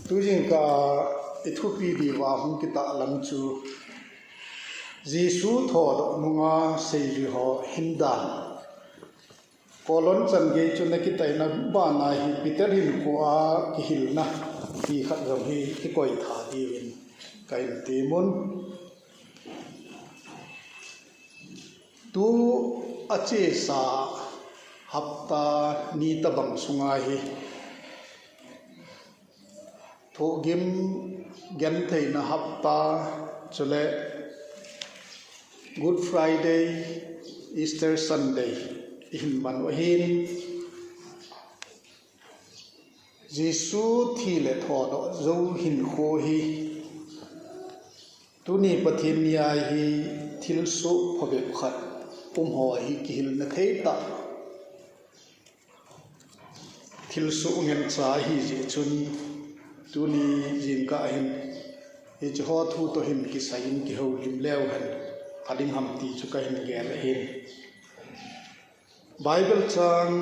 tu jing ka ithupi di wa hung kita lam chu Giêsu tho do nunga sei ho hindan kolon chan ge chu na kitai na ba na hi Peter hin ko a ki hil na ki khat ro hi ki koi tha di win kai ti mun tu ache sa hapta ni tabang sunga hi tho gim gan thei na hapta chule Good Friday Easter Sunday in Manohin Giêsu thi lệ thọ đó dấu hình khô hi tu ni pathin nia hi thil su phobek khat ho hi kihil na thei ta thil su ngen cha hi ji chun tu ni jin ka hin hi cho thu to hin ki sain ki ho lim leo han ading ham ti chu ka hin ge la hin Bible chang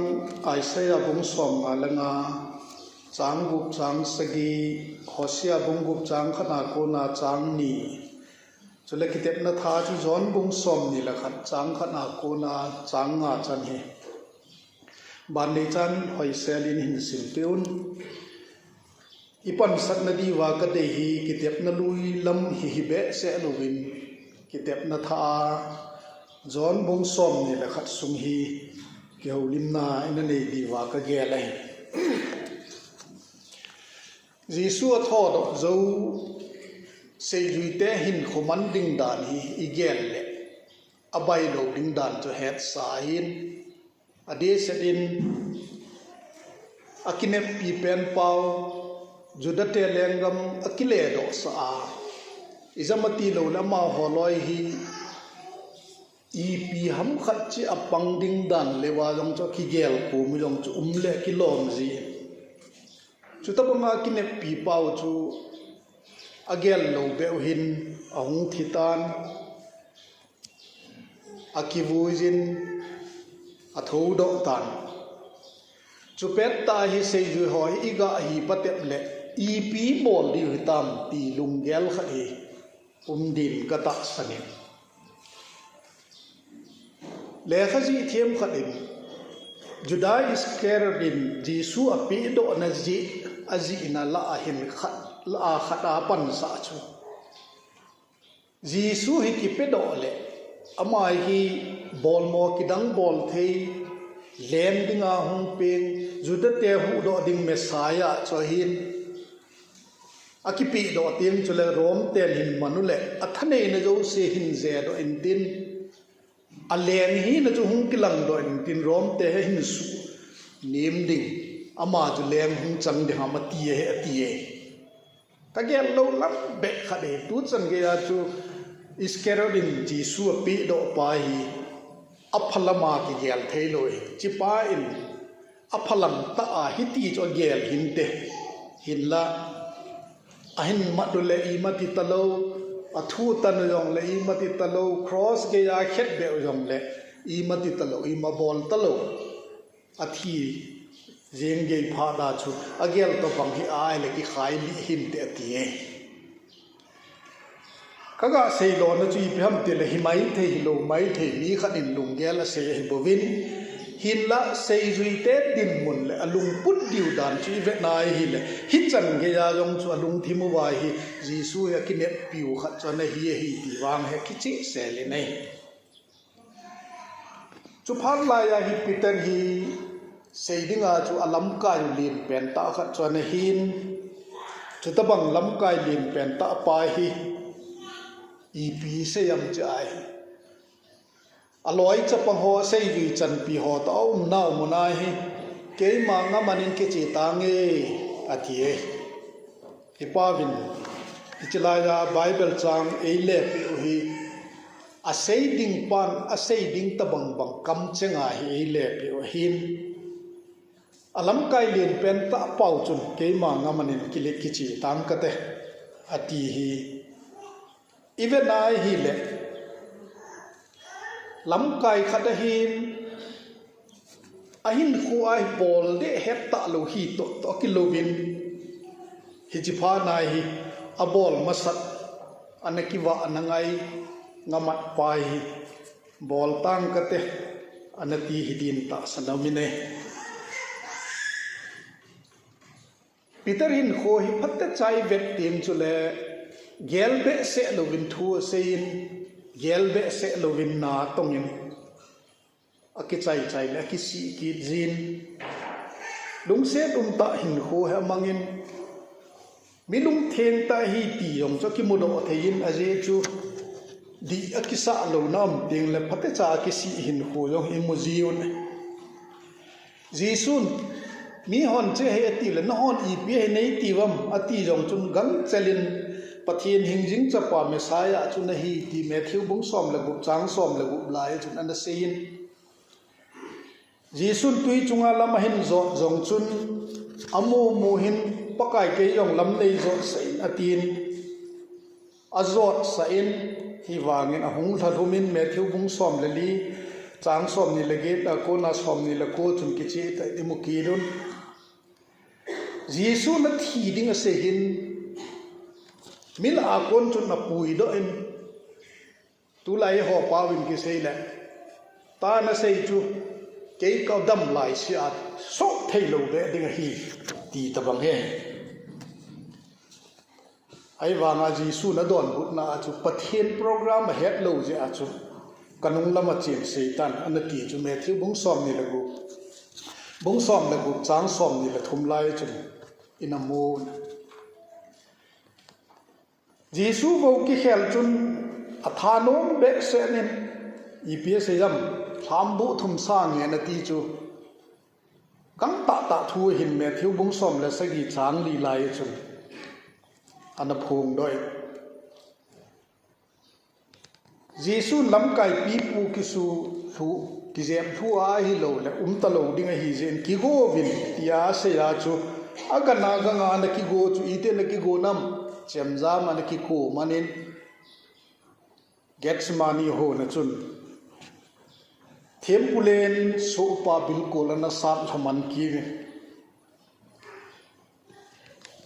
Isaiah bung som alanga chang gup chang sagi Hosea bung gup chang khana ko na chang ni chule kitep na tha chu John bung som ni la khat chang khana ko na chang nga chan he ban ni chan hoi selin hin sim peun ipan sat na di wa ka de hi kitep na lui lam hi hi be se lovin kitep na tha John bung som ni la khat sung hi kêu lim na ina nei di wa ka ge lai Giêsu tho do zo sei lui te hin khoman ding dan hi igen le abai lo ding dan to het sa hin ade sedin akine pi pen pau judate lengam akile do sa izamati lo lama holoi hi pi ham khat chi apang ding dan lewa jong cho ki gel ko mi jong chu le ki lom ji chu ta ma ki ne pi pau chu agel lo be hin ahung thitan akivujin atho do tan chu pet ta hi sei ju hoi iga hi patep le pi bol di hitam ti lung gel kha hi din ka ta sanin le khaji thiam khadim Judah Iscariot Giêsu api do na ji aji na la hin khat la khata pan sa chu Giêsu hi ki pe do le amai hi bol mo kidang bol thei lem dinga hung peng Judah te hu do ding Messiah cho hin akipi do tim chule rom ten hin manule athane na jo se hin ze do in din aleng hi na chu hung kilang do in tin rom te hin su nim ding ama chu leng hung chang de ha ma ti he ati e ta gel lo lam be kha de tu chan ge ya chu Iscariot Giêsu pi do pa hi aphalama ki gel thei loi chi pa in aphalang ta a hi ti cho gel hin te hin la ahin madule I mati talo athu tan yong le I mati talo cross ge ya khet be yong le I mati talo I ma bol talo athi jeng ge pha da chu agel to bang hi ai le ki khai li him te ati e kaga sei lo na chu I pham te le hi mai the hi lo mai the mi khan in lung ge la se hi bovin hin la sei zui te din mun le alung put diu dan chi ve nai hi le hi chan ge ya yong chu alung thimu wa hi Giêsu ya kinet piu khat cho na hi ti wang he ki chi se le nei chu phar la ya hi Peter hi sei dinga chu alam kai lin pen ta khat cho na hin chu ta bang lam kai lin pen ta pa hi pi se yam chai aloi chapang ho sei gi chan pi ho ta nau munai hi ke ma nga manin ke chi ta nge athie hi pavin ichilaya Bible chang eile pe hi a sei ding pan a sei ding ta bang bang kam chenga hi eile pe hin alam kai len pen ta pau chun ke ma nga manin kile ki chi tang ka te ati hi even ai hi le lam kai khata hin ahin khu ai bol de het ta lo hi to ki lovin hijipa na hi abol masat anakiwa anangai ngamat pai hi bol tang kate anati hidin ta sanamine Peter hin kho hi phatta chai vet tim chule gelbe se lovin thu sein gelbe se lovin na tongin aki chai chai la ki si ki jin lung se ta hin kho ha mangin milung theng ta hi ti yong cho ki mudo thein aje chu di akisa lo nam ting le phatta cha ki si hin kho yong hi muzion jisun mi hon che he ti le no hon I pi he nei ti wam ati jong chun gang chelin pathin hingjing chapa mesaya chun hi ti Matthew bung som la gup chang som la gup lai chun an sein jisun tui chunga lam hin zo jong chun amu mu hin pakai ke yong lam nei zo sein atin azot sain hi wangin ahung thalumin Matthew bung som le li chang som ni lege ta ko na som ni la ko chun ki chi ta imu ki run Jisu na thi ding a se hin mil a kon chun na pui do em tu lai ho pa win ki sei la ta na sei chu ke ka dam lai si at so thei lo be ding hi ti ta bang he ai wa nga Jisu na don but na chu pathian program a het lo je a chu kanung lama chen seitan anati chu Matthew bung som ni la gu bung som la gu chang som ni la thum lai chu in a moon Jisu vo ki khel chun athanom be senin EPS jam thambu thum sang nge na ti chu kang ta thu hin Matthew bung som la sagi chang li lai chun ana phung doi Jisu lam kai pi pu ki su thu ki jem thu a hi lo le ta lo ding a hi jen ki go vin tia se ya chu aga na ga nga na ki go chu ite na ki go nam chem za ma na ki ko manin gets money ho na chun them pulen so pa bilkul na sat thaman ki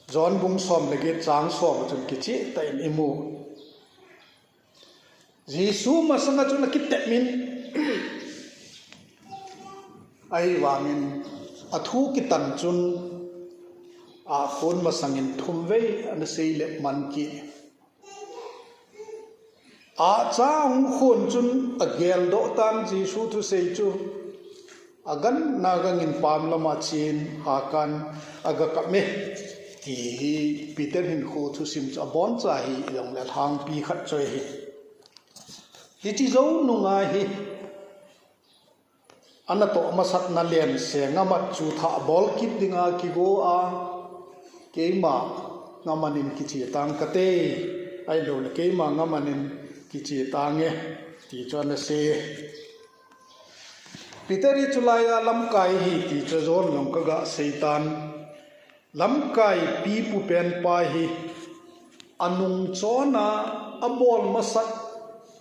John bung som lege chang som chun ki chi ta in imu Jisu masanga chun ki temin ai wangin athu ki tan chun a khon masangin thumve an sei le man ki a chang khon chun a gel do tan Jisu thu sei chu agan nagangin pam lama chin akan aga ka me ti Peter hin kho thu sim cha bon cha hi yong la thang pi khat choi hi hi chi zo nunga hi anato masat na lem se ngama chu tha bol kip dinga ki go a keima ngamanin ki chi tang kate ai lo le keima ngamanin ki chi tange ti chon se Peter chulaya lam kai hi ti chon long ka ga seitan lam kai pi pu pen pa hi anung chona abol masat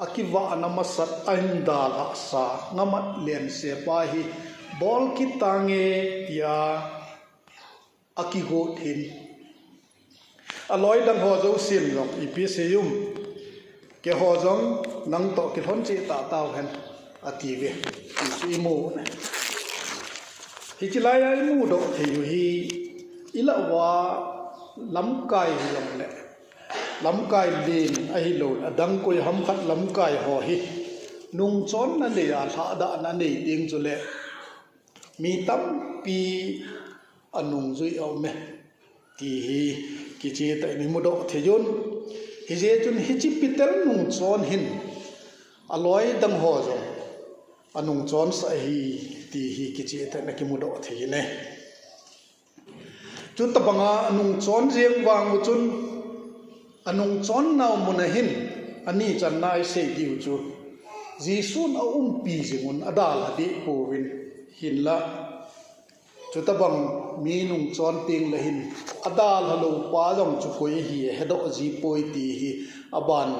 akiwa na masat aindal sa ngamat len se pa hi bol ki tange tia akigo thin aloi dang ho zo sim rok ipseyum ke ho jong nang to ki thon che ta taw hen ati ve si mo hi chilai ai mu do thei hi ila wa lam kai long le lam kai lin a hi lo adang koi ham khat lam kai ho hi nung chon na le a tha da na nei ding chu le mi tam pi anung zui au me ti hi ki che ta ni mu do thejun hi je chun hi chi pitel nung chon hin aloi dang ho zo anung chon sa hi ti hi ki che ta na ki mu do the ne chu ta banga anung chon jeng wang mu chun anung chon naw munahin ani chan nai se diu chu Jisun a pi jingun adal hadi powin hinla chutabang mi nung chon ting la hin adal halo pa jong chu koi hi hedo ji poi ti hi aban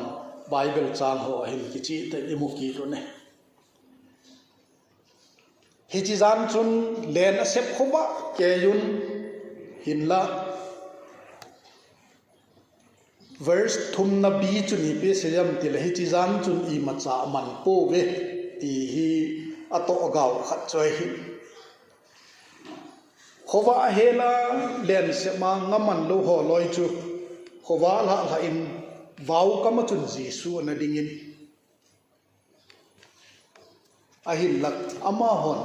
Bible chang ho hin ki chi ta imu ki ro ne hi chi jan chun len a sep khoba ke yun hinla verse thum na bi chu ni pe seyam ti le hi chi zan chun I macha man po ve ti hi ato gaw khat choi hi khowa hela len se ma ngaman lo ho loi chu khowa la la in vau kama chun Jesu na dingin ahin lak ama hon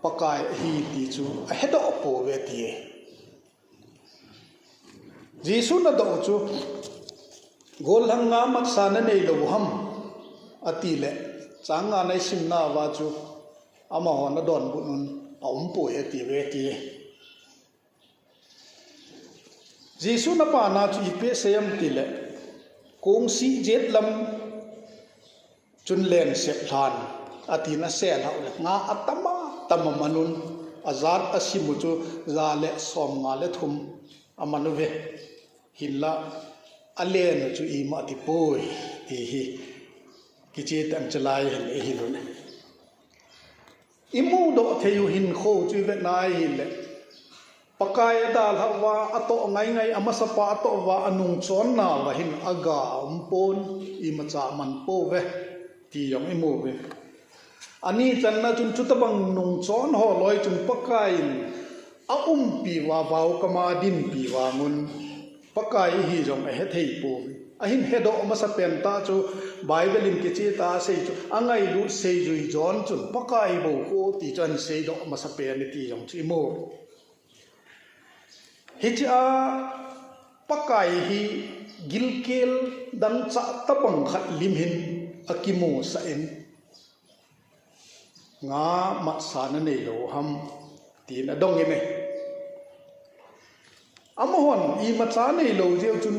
pakai hi ti chu a hedo po ve ti Jesu na do chu gol hanga mak sana nei lo ham ati le changa nei sim na wa chu ama hon na don bu nun om po he ti ve ti Jesu na pa na chu ipe seyam ti le kong si jet lam chun len sep than ati na se la nga atama tama manun azat asimu chu za le som nga le thum amanu ve hilla alen chu I ma ti poi ti hi kichi tam chalai hen e hi lone imu do theyu hin kho chu ve nai hin le pakai dal hawa ato ngai ngai amasapa ato wa anung chon na wa hin aga umpon I macha man po ve ti yong imu ve ani channa chun chutabang nung chon ho loi chun pakai a pi wa wau kama din pi wa mun pakai hi jong he thei po ahin hedo masa penta chu bible in kichi ta sei chu angai lu sei jui jon chun pakai bo ko ti chan sei do masa pe ni ti jong chi mo hicha pakai hi gilkel dang cha tapang khat lim hin akimo sa en nga ma sana nei lo ham ti na dong ine amahon I macha nei lo je chun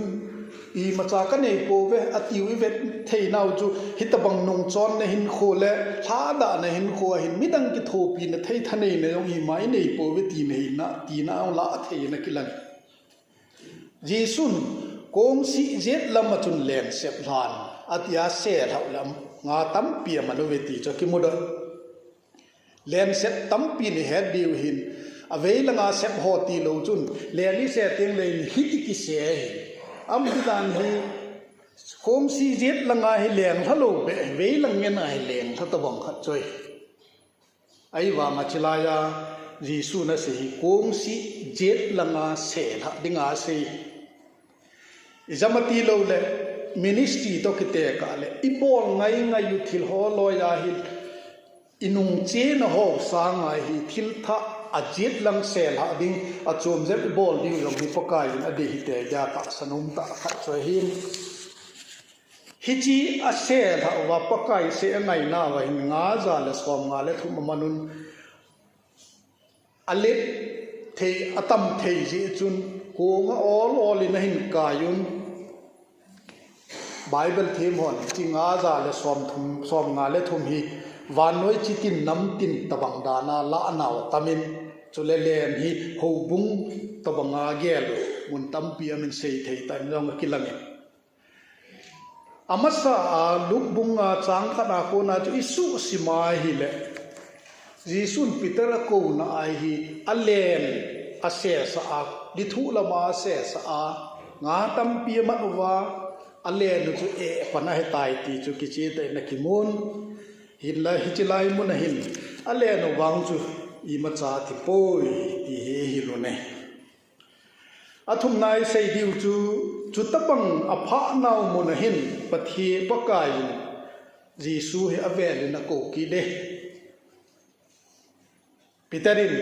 I macha ka nei po ve atiu I vet thei nau chu hitabang nong chon na hin kho le tha da na hin kho hin midang ki tho pi na thei thanei na yong I mai nei po ve ti nei na ti na la thei na kilan Jesun kong si jet lam chun len sep lan atia se thau lam nga tam pi manu ve ti cho ki mu do len set tam pi ni he diu hin avei langa sep ho ti lo chun le li se teng le hit ki se am bidan hi khom si jet langa hi leng thalo be vei lang ngen ai leng thata bang khat choi ai wa ma chilaya Jesu na se hi kong si jet langa se tha dinga se izamati lo le ministry to kite ka le ibol ngai ngai yu thil ho lo ya hi inung che na ho sa ngai hi thil tha ajit lang sel ha ding achom zep bol di long ni pakai in ade hi te ja ka sanum ta kha choi hin hichi a sel ha wa pakai se ngai na wa hin nga za le som nga le thum manun ale thei atam thei ji chun ko nga all in hin ka yun bible them hon chi nga za le som nga le thum hi vanoi chitin nam tin tabang dana la naw tamin chule len hi ho bung tabanga gel mun tampi amin sei thei tan long kilang amasa luk bunga chang khana ko na chu isu sima hi le Jesun Peter ko na ai hi alen ase sa a lithu lama se sa a nga tampi ma wa alen chu e pana he tai ti chu kichi te na kimun hin la hichilai mun hin alen wang chu I macha ti poi ti he hi lo ne athum nai sei diu chu tapang apha nau mun hin pathi pakai Jesu he avel na ko ki de Peterin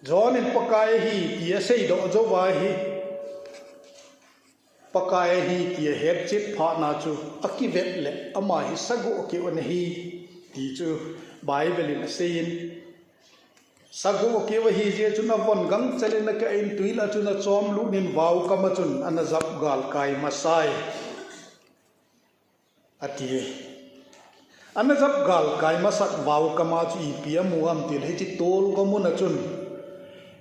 John in pakai hi ti sei do jo wa hi pakai hi ti het chit pha na chu akivet le ama hi sagu ke on hi ti chu bible in sein sagu ke wa hi je chu na von gang chale na ka in tuila chu na chom lu nin wau kama chun ana zap gal kai masai ati ana zap gal kai masak wau kama chu ipia muam til hi chi tol ko mun chun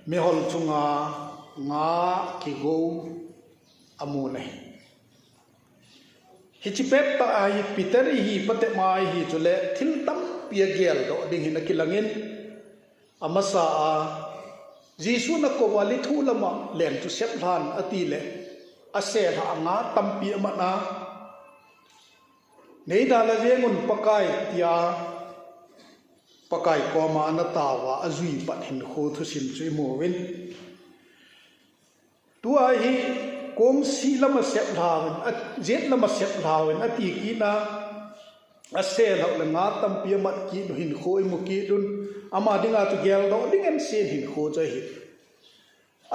me hol chunga nga ki go amu nei hi chi pet ta ai Peter hi pate mai hi chule thil tam pia gel do ding hin kilangin amasa Jesu na ko wali thu lama len tu sep han ati le ase ha nga tampi ma na nei da la je ngun pakai tia pakai ko ma na tawa azui pat hin kho thu sim chui mo win tu ai hi kom si lama sep lawen at jet lama sep lawen ati ki na ase la la nga tampi ma ki hin khoi mo ki dun ama dinga tu gel do ding en sen hin kho cha hi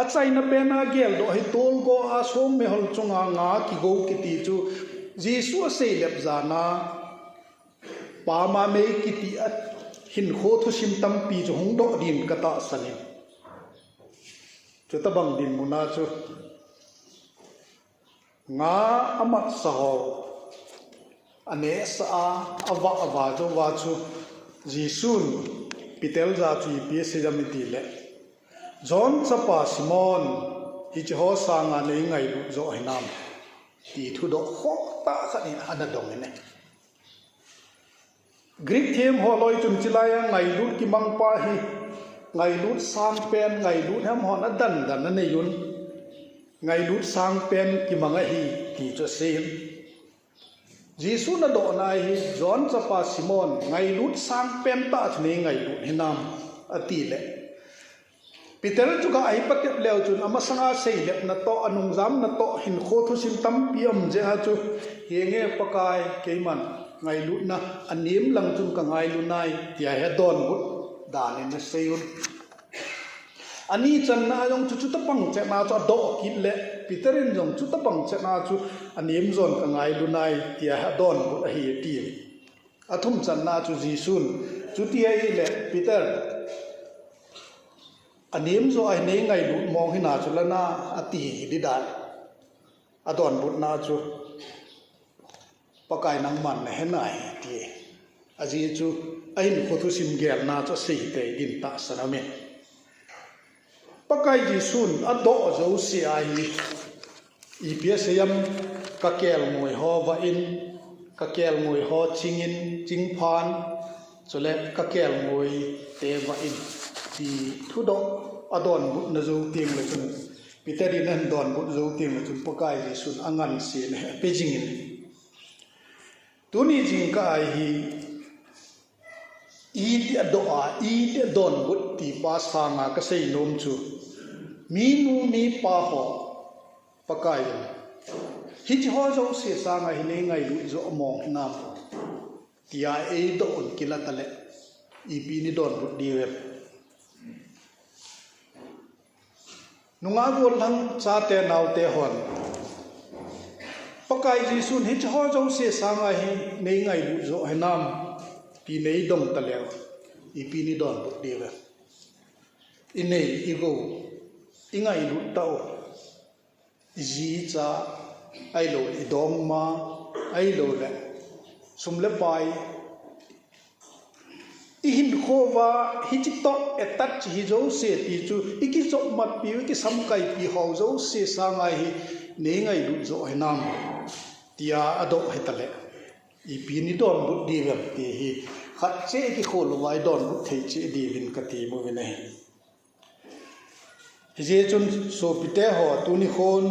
achai na pe na gel do hi tol go a som me hol chunga nga ki go ki ti chu jisu se lep zana pa ma me ki ti at hin kho thu sim tam pi chu hong do din ka ta sanin chu ta bang din muna chu nga amat saho ane sa awa jo wa chu jisun pitel za chu pi se jam ti le John Chapa Simon hi ho sanga nei ngai lu zo hinam ti thu do ho ta khani ana dong ne Greek theme ho loi chun chilaya ngai lu ki mang pa hi ngai lu sang pen ngai lu ham ho na dan dan na nei yun ngai lu sang pen ki manga hi ti cho sem Jisu na do na hi John Chapa Simon ngai lu sang pen ta chne ngai lu hinam ati le Peter chu ka ai paket leo chun ama sanga sei lep na to anung jam na to hin kho thu sim tam piam je ha chu henge pakai keiman ngai lu na anim lang chun ka ngai lu nai tia he don gut dan in seun ani chan na jong chu chu ta pang che na cho do kit le Peter in jong chu ta pang che na chu anim zon ka ngai lu nai tia ha don gut a hi ti athum chan na chu jisun chu ti ai le Peter anim zo ai nei ngai lu mong hina chu lana ati di dan adon but na chu pakai nang man na henai ti aji chu ain khothu sim gel na cho sei te din ta saname pakai ji sun ado zo si ai ps yam ka kel moi ho wa in ka kel moi ho chingin chingphan chole ka kel moi te wa in ti thu do adon but na zo tim le chun piteri nan don but zo tim le chun pakai ji sun angan si ne pejing in tuni jing ka ai hi i ti do a i ti don but ti pa sa nga ka sei nom chu mi nu mi pa ho pakai hi chi ho zo se sa nga hi nei ngai lu zo mong na ti a e do on kila tale i pi ni don but di web nunga gol hang cha te nau te hon pakai ji sun hi ho jo se sanga hi nei ngai bu zo hanam ti nei dong ta lew I pi ni don bu de wa I nei I go I ngai lu tau ji cha ai lo I dong ma ai lo le sum le pai I hin khova hi chi to etat chi zo se ti chu I ki zo mat pi ki sam kai pi ho zo se sanga hi nei ngai lu zo hanam tia ado hetale I pi ni don bu di wem ti hi khat che ki khol wai don bu thei che di win ka ti mu ne je chun so pite ho tu ni khon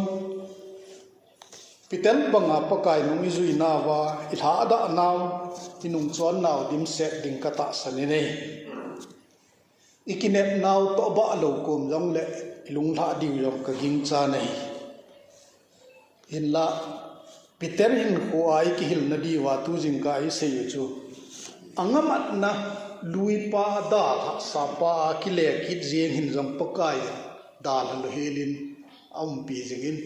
pitel banga pakai nung I zui na wa I tha da naw tinung chon naw dim set ding ka ta sani nei I kinep naw to ba lo kom jong le lung tha ding yom ka ging cha nei in la Peter hin ko ai ki hil na di wa tu jing ka I sei chu angamat na lui pa da sa pa ki le ki jeng hin jong pakai da lo helin am pi jingin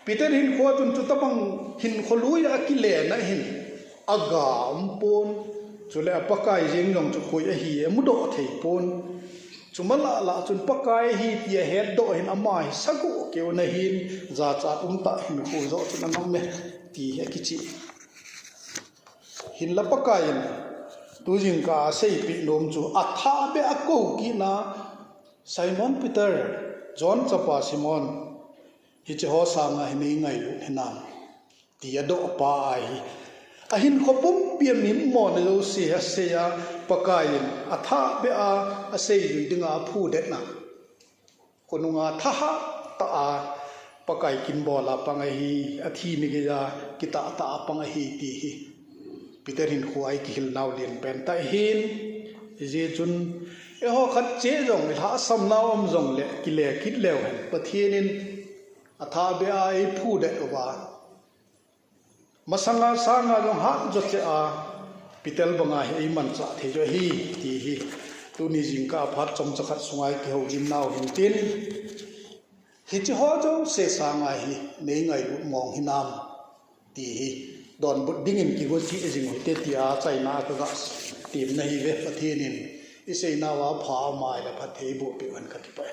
Peter hin ko tun chu tapang hin kholui a ki le na hin aga pon chule pakai jeng jong chu khoi a hi mu do thei pon chumala la chun pakai hi tia head do hin amai sagu keu na hin za cha ta hin khu zo chun nam me ti he ki chi hin la pakai tu jing ka sei pi nom chu atha be a ko ki na Simon Peter John Chapa Simon hi che ho sa nga hi nei ngai lu henam ti ado pa ai ahin khopum piam nim mo na lo se ha se ya pakayin atha be a sei lu dinga phu det na konunga tha ta a pakai kin bola pangai athi ni ga kita ta pangai ti hi Peter hin huai ki hil naw lien pen ta hin je chun e ho khat che jong ha sam naw om jong le ki le kit lew han pathienin atha be ai phu de wa masanga sanga jong ha jo che a pitel banga hi man cha the jo hi ti hi tu ni jing ka phat chom chakhat sungai ki ho jin naw hin tin hi chi ho jo se sanga hi nei ngai lu mong hi nam ti hi don bud dingin ki go chi jing ho te tia chaina ka ga tim na hi ve pathienin isei na wa pha mai la phathei bu pi an ka ki pa